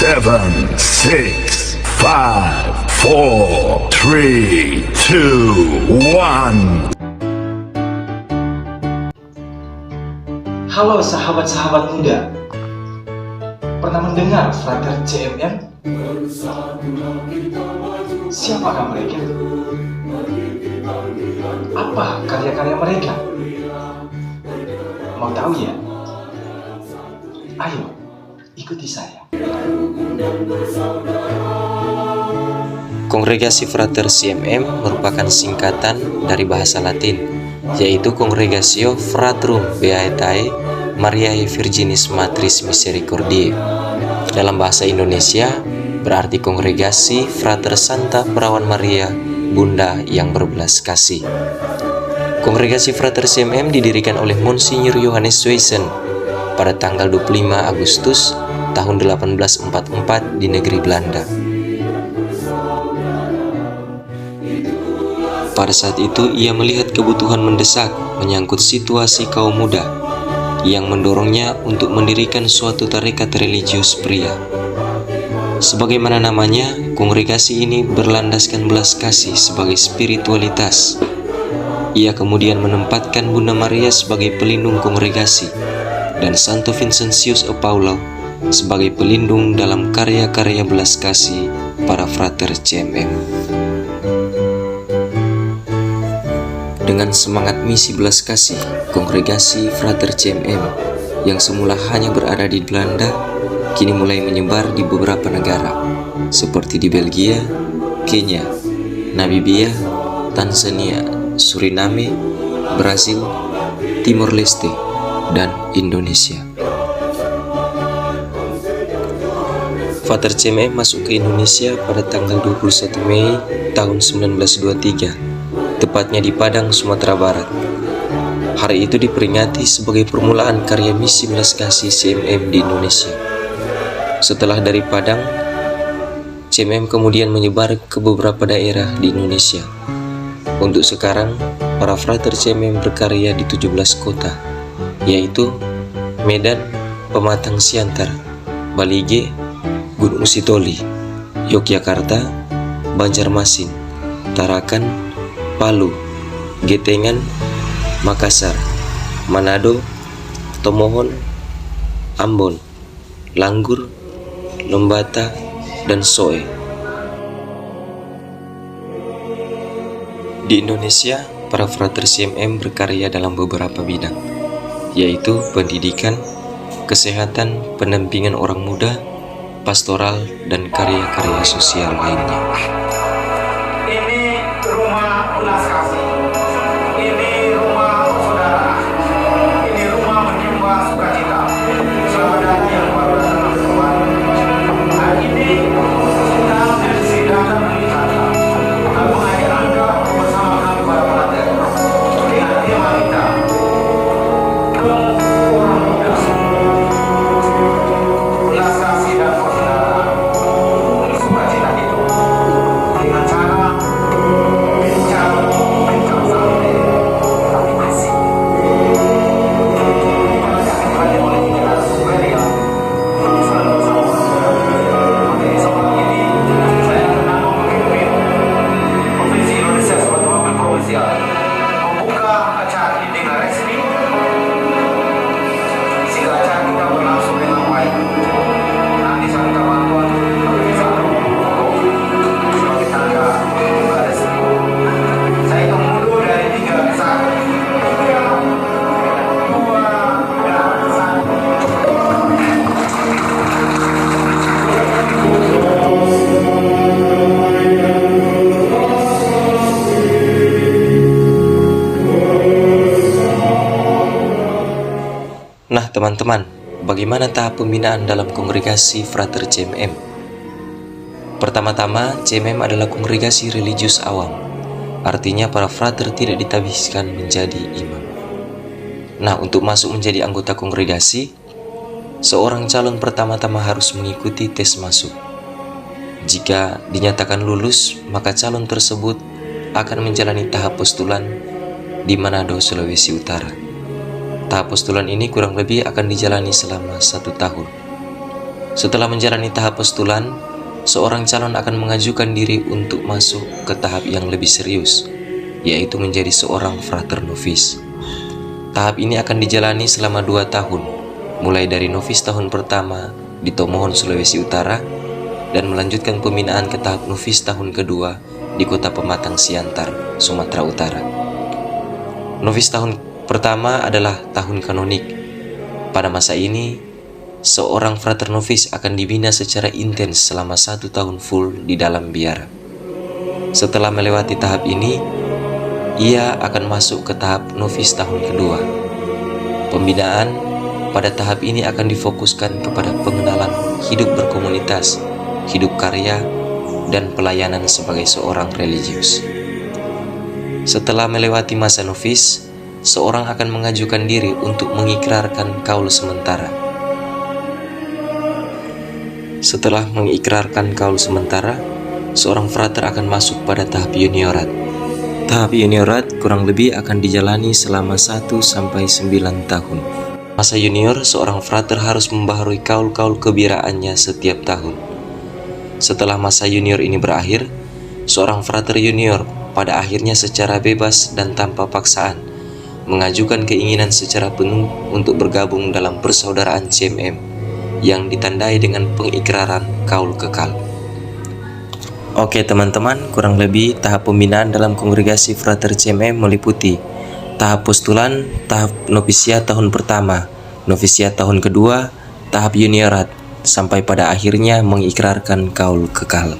7, 6, 5, 4, 3, 2, 1. Halo sahabat-sahabat muda, pernah mendengar Frater CMM? Siapakah mereka? Apa karya-karya mereka? Mau tahu ya? Ayo, ikuti saya. Kongregasi Frater CMM merupakan singkatan dari bahasa Latin, yaitu Congregatio Fratrum Beatae Mariae Virginis Matris Misericordiae. Dalam bahasa Indonesia, berarti Kongregasi Frater Santa Perawan Maria, Bunda yang berbelas kasih. Kongregasi Frater CMM didirikan oleh Monsinyur Johannes Sweysen pada tanggal 25 Agustus tahun 1844 di negeri Belanda. Pada saat itu ia melihat kebutuhan mendesak menyangkut situasi kaum muda yang mendorongnya untuk mendirikan suatu tarekat religius pria. Sebagaimana namanya, kongregasi ini berlandaskan belas kasih sebagai spiritualitas. Ia kemudian menempatkan Bunda Maria sebagai pelindung kongregasi dan Santo Vincentius of Paulo sebagai pelindung dalam karya-karya belas kasih para Frater CMM. Dengan semangat misi belas kasih, Kongregasi Frater CMM yang semula hanya berada di Belanda, kini mulai menyebar di beberapa negara, seperti di Belgia, Kenya, Namibia, Tanzania, Suriname, Brasil, Timor Leste, dan Indonesia. Frater CMM masuk ke Indonesia pada tanggal 21 Mei tahun 1923, tepatnya di Padang, Sumatera Barat. Hari itu diperingati sebagai permulaan karya misi belas kasih CMM di Indonesia. Setelah dari Padang, CMM kemudian menyebar ke beberapa daerah di Indonesia. Untuk sekarang, para Frater CMM berkarya di 17 kota, yaitu Medan, Pematang Siantar, Balige, Gunung Sitoli, Yogyakarta, Banjarmasin, Tarakan, Palu, Getengan, Makassar, Manado, Tomohon, Ambon, Langgur, Lembata, dan Soe. Di Indonesia, para Frater CMM berkarya dalam beberapa bidang, yaitu pendidikan, kesehatan, pendampingan orang muda, pastoral, dan karya-karya sosial lainnya. Ini rumah belas kasih, ini rumah saudara, ini rumah menimba sukacita. Saudara yang baru datang ke Tuhan, hari ini sedang sidang dan wisata. Aku mengajak Anda bersama kami para Frater dengan tema kita orang muda, belas kasih dan persaudaraan. Sukacita itu dengan cara bincang santai tapi asik. Dibacakan oleh Ignaz Superior selalu bersama saudara. Materi sekolah ini saya akan memimpin Provinsi Indonesia sebagai wakil provinsial membuka acara ini dengan resmi sehingga acara kita berlangsung dengan baik. Nanti saya minta bantuan bagi satu sebagai tanda buka resmi. Saya hitung mundur dari 3 ke 1. 3, 2, dan 1. Nah teman-teman, bagaimana tahap pembinaan dalam kongregasi Frater CMM? Pertama-tama, CMM adalah kongregasi religius awam. Artinya para frater tidak ditabiskan menjadi imam. Nah, untuk masuk menjadi anggota kongregasi, seorang calon pertama-tama harus mengikuti tes masuk. Jika dinyatakan lulus, maka calon tersebut akan menjalani tahap postulan di Manado, Sulawesi Utara. Tahap postulan ini kurang lebih akan dijalani selama 1 tahun. Setelah menjalani tahap postulan, seorang calon akan mengajukan diri untuk masuk ke tahap yang lebih serius, yaitu menjadi seorang frater novis. Tahap ini akan dijalani selama 2 tahun, mulai dari novis tahun pertama di Tomohon, Sulawesi Utara, dan melanjutkan pembinaan ke tahap novis tahun kedua di Kota Pematang Siantar, Sumatera Utara. Novis tahun pertama adalah tahun kanonik. Pada masa ini, seorang frater novis akan dibina secara intens selama 1 tahun full di dalam biara. Setelah melewati tahap ini, ia akan masuk ke tahap novis tahun kedua. Pembinaan pada tahap ini akan difokuskan kepada pengenalan hidup berkomunitas, hidup karya, dan pelayanan sebagai seorang religius. Setelah melewati masa novis, seorang akan mengajukan diri untuk mengikrarkan kaul sementara. Setelah mengikrarkan kaul sementara, seorang frater akan masuk pada tahap juniorat. Tahap juniorat kurang lebih akan dijalani selama 1-9 tahun. Masa junior, seorang frater harus membaharui kaul-kaul kebiraannya setiap tahun. Setelah masa junior ini berakhir, seorang frater junior pada akhirnya secara bebas dan tanpa paksaan mengajukan keinginan secara penuh untuk bergabung dalam persaudaraan CMM yang ditandai dengan pengikraran kaul kekal. Oke teman-teman, kurang lebih tahap pembinaan dalam kongregasi frater CMM meliputi tahap postulan, tahap novisiat tahun pertama, novisiat tahun kedua, tahap juniorat, sampai pada akhirnya mengikrarkan kaul kekal.